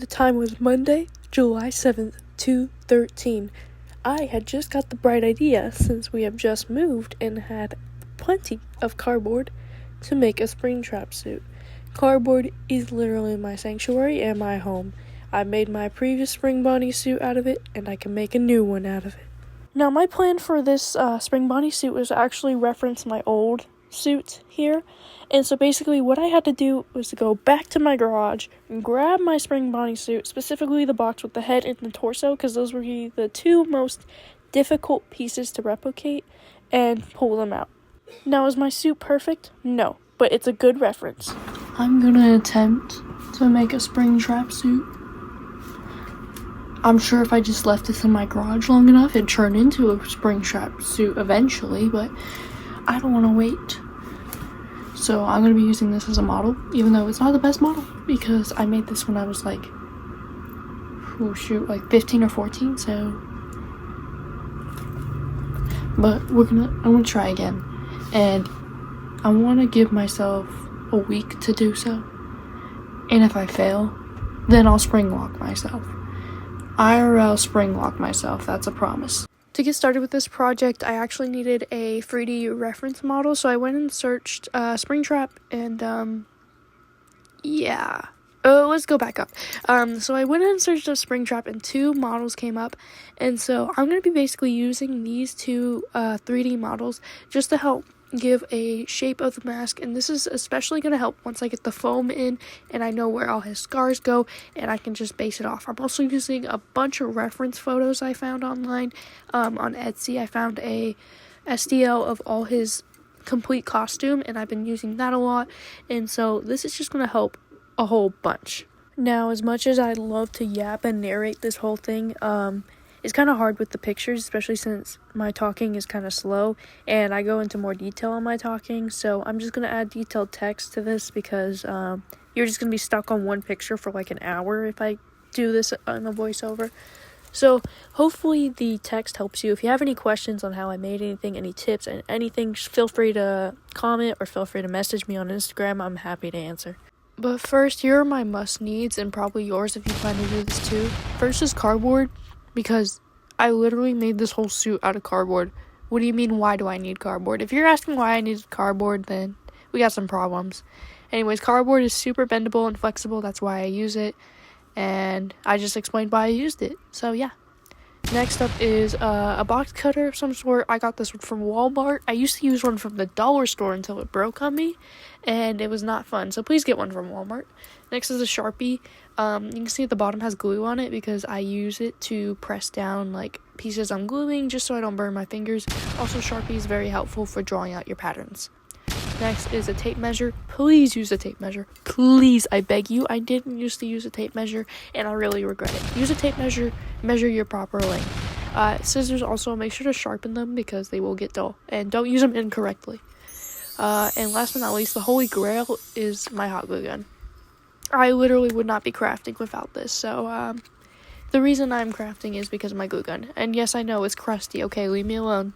The time was Monday, July 7th, 2013. I had just got the bright idea, since we have just moved and had plenty of cardboard, to make a Springtrap suit. Cardboard is literally my sanctuary and my home. I made my previous Spring Bonnie suit out of it, and I can make a new one out of it. Now, my plan for this Spring Bonnie suit was to actually reference my old suit here. And so basically what I had to do was to go back to my garage and grab my Spring Bonnie suit, specifically the box with the head and the torso, because those were the two most difficult pieces to replicate, and pull them out. Now, is my suit perfect? No, but it's a good reference. I'm gonna attempt to make a Springtrap suit. I'm sure if I just left this in my garage long enough, it'd turn into a Springtrap suit eventually, but I don't want to wait. So I'm going to be using this as a model, even though it's not the best model, because I made this when I was like 15 or 14, so. But I'm going to try again. And I want to give myself a week to do so. And if I fail, then I'll spring lock myself. IRL spring lock myself, that's a promise. To get started with this project, I actually needed a Freddy reference model, so I went and searched Springtrap, and yeah. Oh, let's go back up. So I went and searched up Springtrap, and two models came up, and so I'm going to be basically using these two 3D models just to help give a shape of the mask, and this is especially going to help once I get the foam in and I know where all his scars go, and I can just base it off. I'm also using a bunch of reference photos I found online. On Etsy, I found a STL of all his complete costume, and I've been using that a lot, and so this is just going to help a whole bunch. Now, as much as I'd love to yap and narrate this whole thing, it's kind of hard with the pictures, especially since my talking is kind of slow, and I go into more detail on my talking, so I'm just going to add detailed text to this, because you're just going to be stuck on one picture for like an hour if I do this on a voiceover. So hopefully the text helps you. If you have any questions on how I made anything, any tips, and anything, feel free to comment or feel free to message me on Instagram. I'm happy to answer. But first, here are my must needs, and probably yours if you plan to do this too. First is cardboard, because I literally made this whole suit out of cardboard. What do you mean, why do I need cardboard? If you're asking why I need cardboard, then we got some problems. Anyways, cardboard is super bendable and flexible. That's why I use it. And I just explained why I used it. So, yeah. Next up is a box cutter of some sort. I got this one from Walmart. I used to use one from the dollar store until it broke on me, and it was not fun. So please get one from Walmart. Next is a Sharpie. You can see at the bottom has glue on it because I use it to press down like pieces I'm gluing just so I don't burn my fingers. Also, Sharpie is very helpful for drawing out your patterns. Next is a tape measure. Please use a tape measure. Please, I beg you. I didn't used to use a tape measure, and I really regret it. Use a tape measure. Measure your proper length. Scissors also, make sure to sharpen them because they will get dull. And don't use them incorrectly. And last but not least, the holy grail is my hot glue gun. I literally would not be crafting without this. So, the reason I'm crafting is because of my glue gun. And yes, I know, it's crusty. Okay, leave me alone.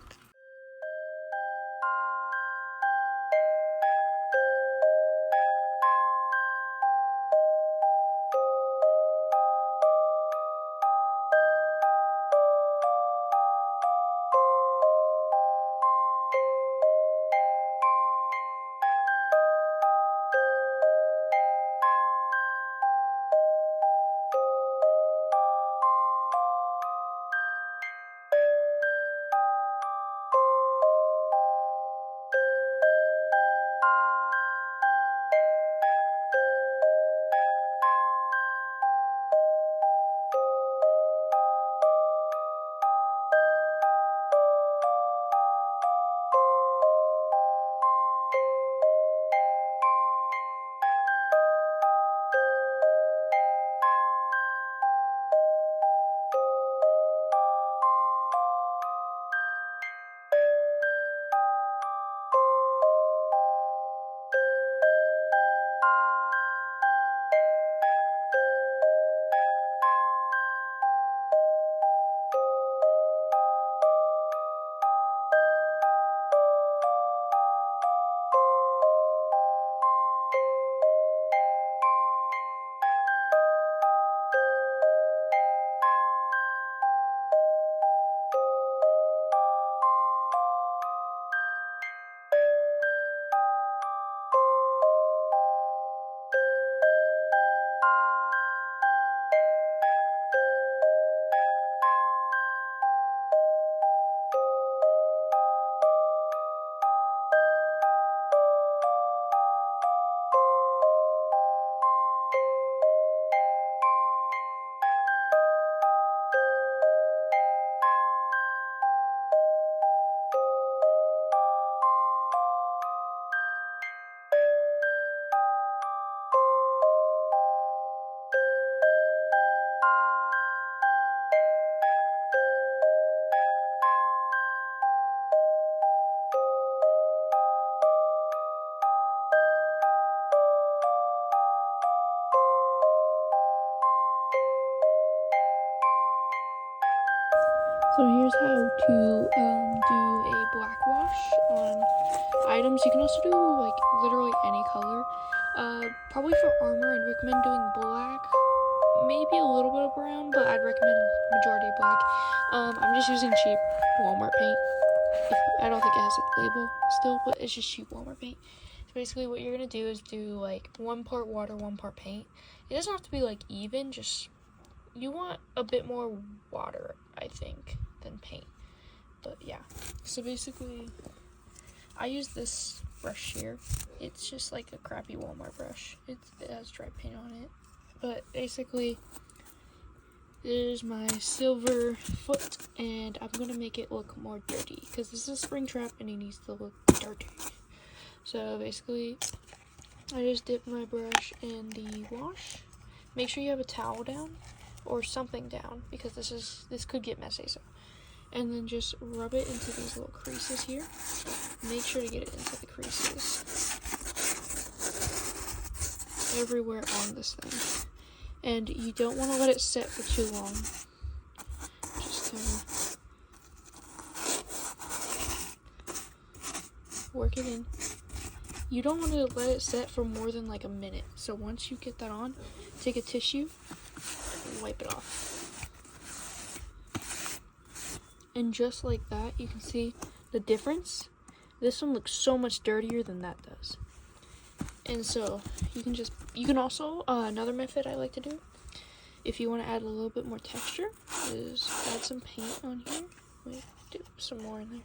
So here's how to do a black wash on items. You can also do like literally any color. Probably for armor, I'd recommend doing black, maybe a little bit of brown, but I'd recommend majority black. I'm just using cheap Walmart paint. I don't think it has a label still, but it's just cheap Walmart paint. So basically what you're gonna do is do like 1 part water, 1 part paint. It doesn't have to be like even, just you want a bit more water, I think, than paint. But yeah, so basically I use this brush here. It's just like a crappy Walmart brush. It has dry paint on it. But basically, there's my silver foot, and I'm gonna make it look more dirty because this is a Springtrap and it needs to look dirty. So basically, I just dip my brush in the wash. Make sure you have a towel down or something down because this could get messy. So, and then just rub it into these little creases here. Make sure to get it into the creases everywhere on this thing. And you don't want to let it set for too long. Just kind of work it in. You don't want to let it set for more than like a minute. So once you get that on, take a tissue and wipe it off. And just like that, you can see the difference. This one looks so much dirtier than that does. And so you can also, another method I like to do, if you want to add a little bit more texture, is add some paint on here. Wait, dip some more in there.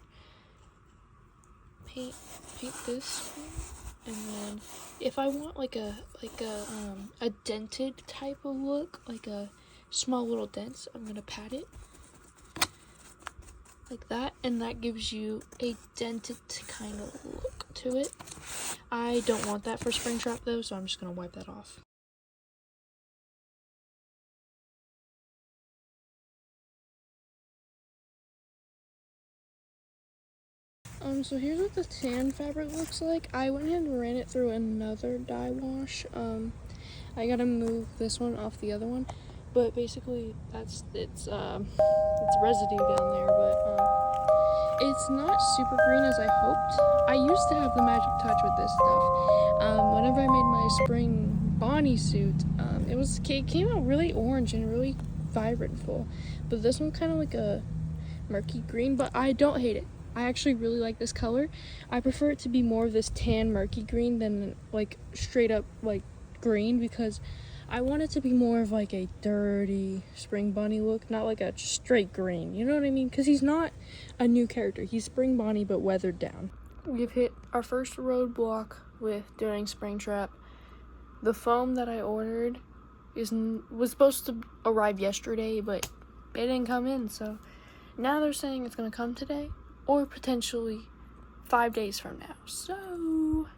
Paint this, and then if I want like a dented type of look, like a small little dents, I'm gonna pat it like that, and that gives you a dented kind of look to it. I don't want that for Springtrap though, so I'm just gonna wipe that off. So here's what the tan fabric looks like. I went ahead and ran it through another dye wash. I gotta move this one off the other one, but basically it's residue down there, but it's not super green as I hoped. I used to have the magic touch with this stuff. Whenever I made my spring Bonnie suit, it came out really orange and really vibrant full, but this one's kind of like a murky green, but I don't hate it. I actually really like this color. I prefer it to be more of this tan murky green than like straight up like green, because I want it to be more of like a dirty Spring Bonnie look, not like a straight green, you know what I mean? Because he's not a new character. He's Spring Bonnie but weathered down. We've hit our first roadblock with doing Springtrap. The foam that I ordered was supposed to arrive yesterday, but it didn't come in, so now they're saying it's gonna come today or potentially 5 days from now. So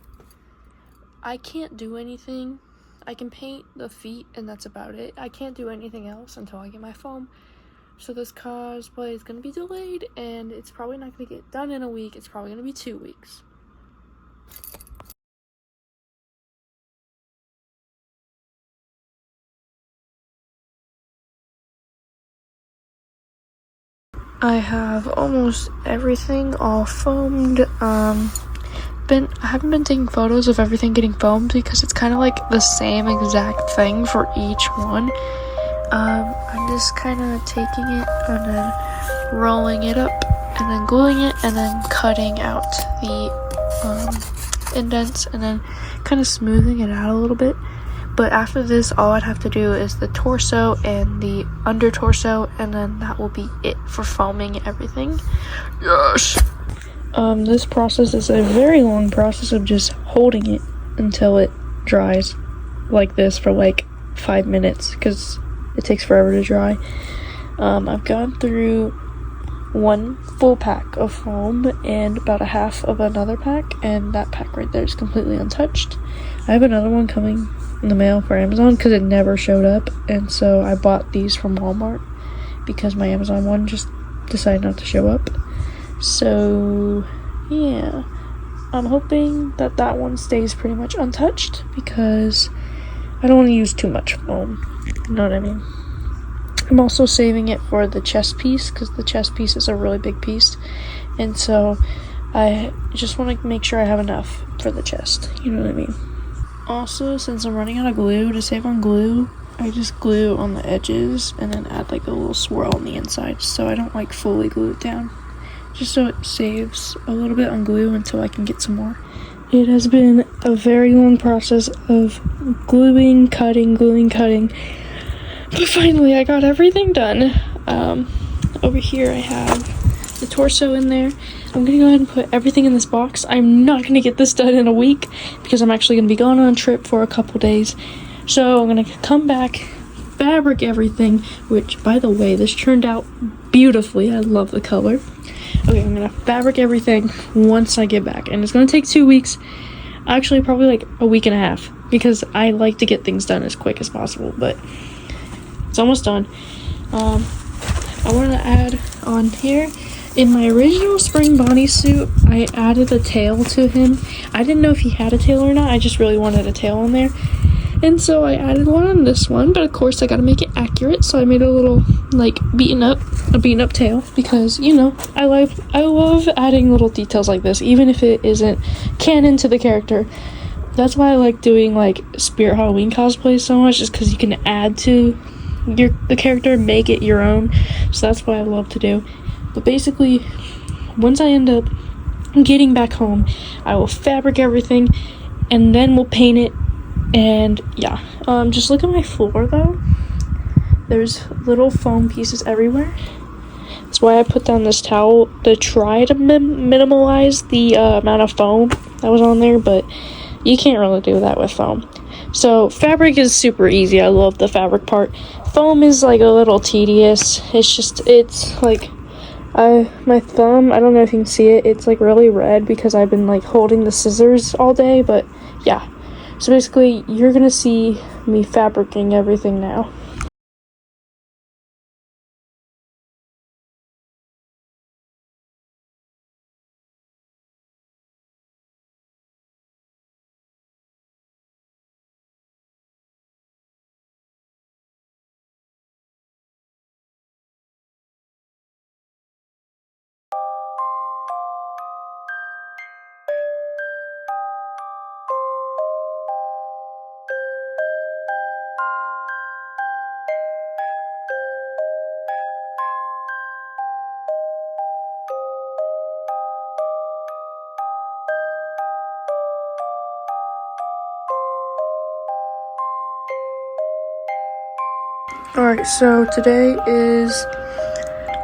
I can't do anything. I can paint the feet and that's about it. I can't do anything else until I get my foam. So this cosplay is going to be delayed, and it's probably not going to get done in a week. It's probably going to be 2 weeks. I have almost everything all foamed. I haven't been taking photos of everything getting foamed because it's kind of like the same exact thing for each one. I'm just kind of taking it and then rolling it up and then gluing it and then cutting out the indents and then kind of smoothing it out a little bit. But after this, all I'd have to do is the torso and the under torso, and then that will be it for foaming everything. Yes! This process is a very long process of just holding it until it dries like this for like 5 minutes, because it takes forever to dry. I've gone through 1 full pack of foam and about a half of another pack, and that pack right there is completely untouched. I have another one coming in the mail for Amazon because it never showed up, and so I bought these from Walmart because my Amazon one just decided not to show up. So yeah, I'm hoping that that one stays pretty much untouched because I don't want to use too much foam, you know what I mean? I'm also saving it for the chest piece because the chest piece is a really big piece, and so I just want to make sure I have enough for the chest, you know what I mean? Also, since I'm running out of glue, to save on glue, I just glue on the edges and then add like a little swirl on the inside, so I don't like fully glue it down, just so it saves a little bit on glue until I can get some more. It has been a very long process of gluing, cutting, but finally I got everything done. Over here I have the torso in there. I'm gonna go ahead and put everything in this box. I'm not gonna get this done in a week because I'm actually gonna be going on a trip for a couple days. So I'm gonna come back, fabric everything, which, by the way, this turned out beautifully. I love the color. Okay, I'm gonna fabric everything once I get back, and it's gonna take 2 weeks. Actually, probably like a week and a half, because I like to get things done as quick as possible, but it's almost done. I want to add on here, in my original spring Bonnie suit, I added a tail to him. I didn't know if he had a tail or not. I just really wanted a tail on there. And so I added one on this one, but of course I gotta make it accurate, so I made a little, like, beaten up tail, because, you know, I love adding little details like this, even if it isn't canon to the character. That's why I like doing, like, Spirit Halloween cosplays so much, just because you can add to the character, make it your own, so that's what I love to do. But basically, once I end up getting back home, I will fabric everything, and then we'll paint it. And yeah, just look at my floor though. There's little foam pieces everywhere. That's why I put down this towel to try to minimize the amount of foam that was on there, but you can't really do that with foam. So fabric is super easy. I love the fabric part. Foam is like a little tedious. It's like, my thumb, I don't know if you can see it, it's like really red because I've been like holding the scissors all day, but yeah. So basically, you're gonna see me fabricating everything now. Alright, so today is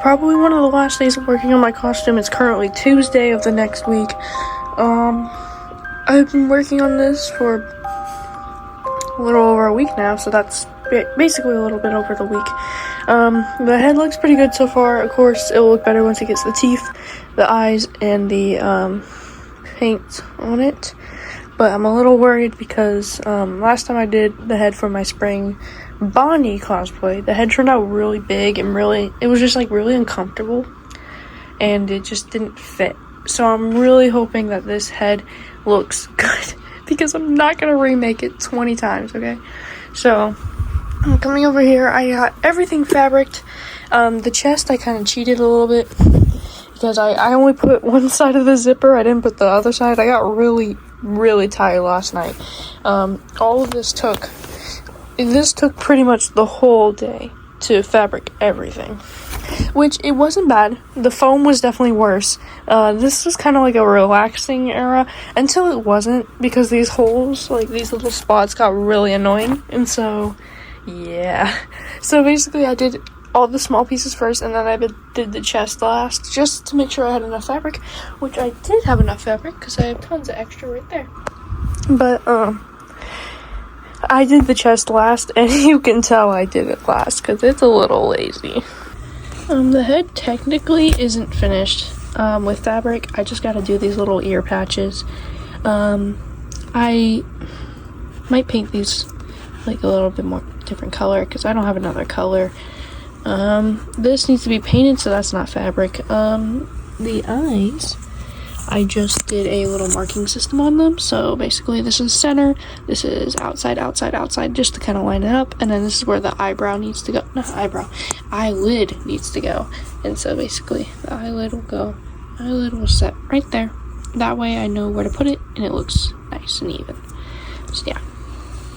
probably one of the last days of working on my costume. It's currently Tuesday of the next week. I've been working on this for a little over a week now, so that's basically a little bit over the week. The head looks pretty good so far. Of course, it'll look better once it gets the teeth, the eyes, and the paint on it. But I'm a little worried because last time I did the head for my spring Bonnie cosplay, the head turned out really big and it was just like really uncomfortable, and it just didn't fit. So I'm really hoping that this head looks good because I'm not gonna remake it 20 times, okay? So I'm coming over here. I got everything fabriced. The chest I kind of cheated a little bit because I only put one side of the zipper. I didn't put the other side. I got really tired last night. All of this took pretty much the whole day to fabric everything, which it wasn't bad. The foam was definitely worse. This was kind of like a relaxing era until it wasn't, because these holes, like these little spots, got really annoying. And so yeah, so basically I did all the small pieces first, and then I did the chest last, just to make sure I had enough fabric, which I did have enough fabric because I have tons of extra right there. But I did the chest last, and you can tell I did it last because it's a little lazy. The head technically isn't finished with fabric. I just gotta do these little ear patches. I might paint these like a little bit more different color because I don't have another color. This needs to be painted, so that's not fabric. The eyes, I just did a little marking system on them. So basically this is center, this is outside, outside, outside, just to kind of line it up, and then this is where the eyelid needs to go. And so basically the eyelid will set right there. That way I know where to put it and it looks nice and even. So yeah,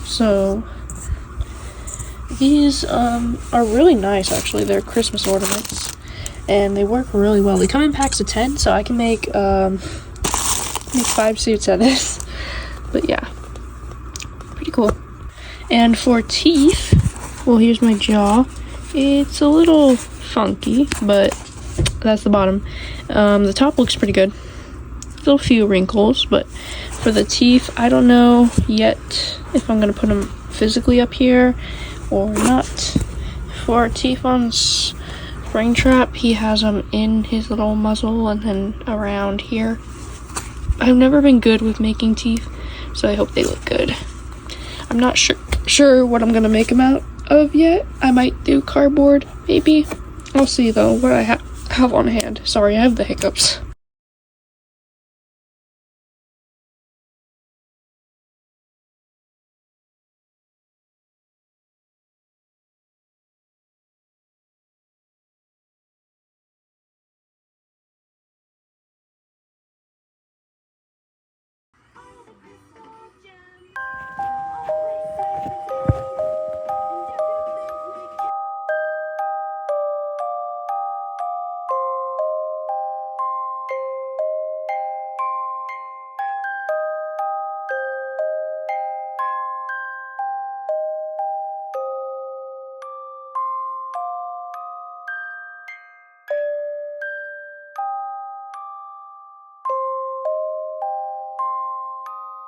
so these are really nice actually. They're Christmas ornaments and they work really well. They come in packs of 10, so I can make 5 suits out of this. But yeah, pretty cool. And for teeth, well, here's my jaw. It's a little funky, but that's the bottom. The top looks pretty good. Still a few wrinkles, but for the teeth, I don't know yet if I'm gonna put them physically up here or not. For teeth on Springtrap, he has them in his little muzzle and then around here. I've never been good with making teeth, so I hope they look good. I'm not sure what I'm gonna make them out of yet. I might do cardboard, maybe. I'll see though what I have on hand. Sorry, I have the hiccups.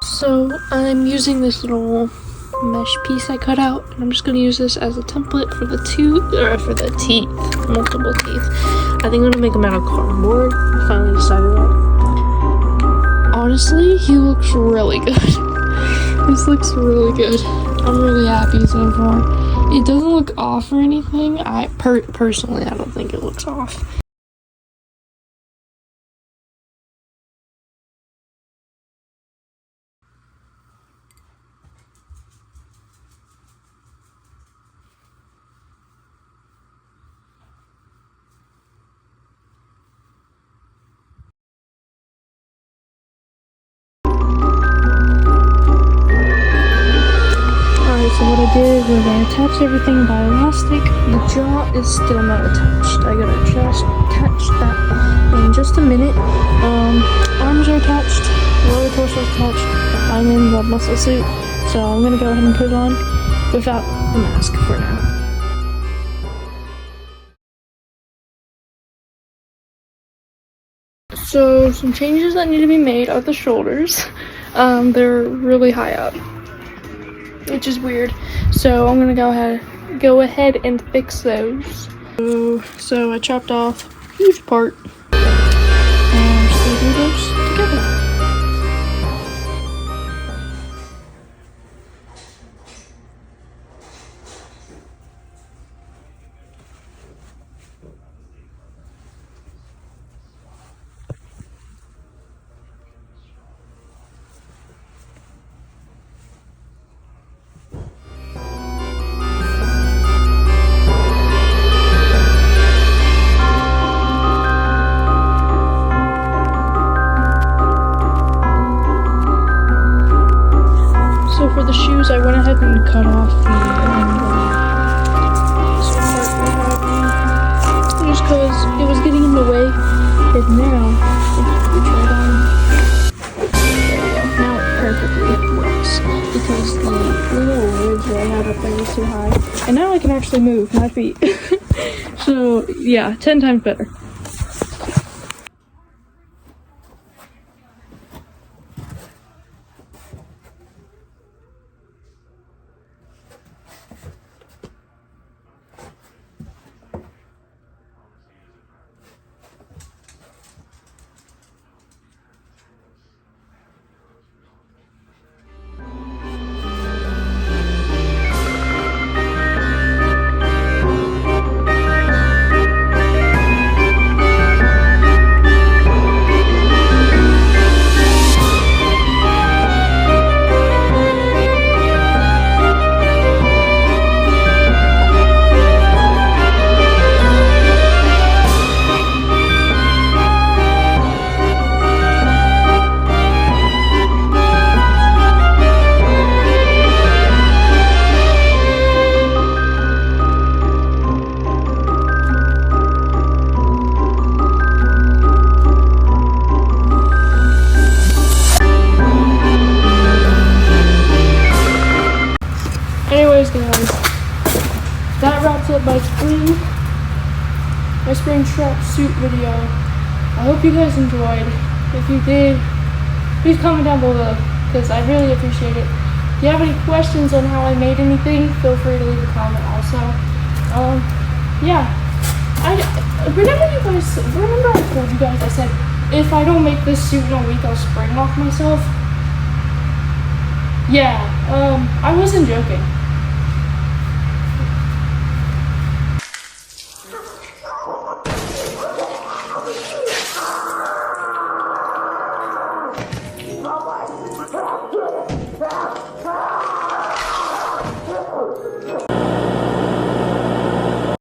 So I'm using this little mesh piece I cut out, and I'm just gonna use this as a template for the teeth, multiple teeth. I think I'm gonna make them out of cardboard. I finally decided that. Honestly, he looks really good. This looks really good. I'm really happy so far. It doesn't look off or anything. Personally, I don't think it looks off. So what I did was I attached everything by elastic. The jaw is still not attached. I gotta just attach that in just a minute. Arms are attached, lower torso is attached. I'm in the muscle suit, so I'm gonna go ahead and put it on without the mask for now. So some changes that need to be made are the shoulders. They're really high up, which is weird. So I'm gonna go ahead and fix those. So I chopped off a huge part and just gonna do those together. For the shoes, I went ahead and cut off the just because it was getting in the way. And now, if we try it on, there we go. Now it perfectly works because the little ridge that I had up there was too high. And now I can actually move my feet. So yeah, 10 times better. Anyways, guys, that wraps up my Springtrap suit video. I hope you guys enjoyed. If you did, please comment down below, because I really appreciate it. If you have any questions on how I made anything, feel free to leave a comment also. Yeah. Remember I told you guys, I said, if I don't make this suit in a week, I'll spring lock myself? Yeah, I wasn't joking.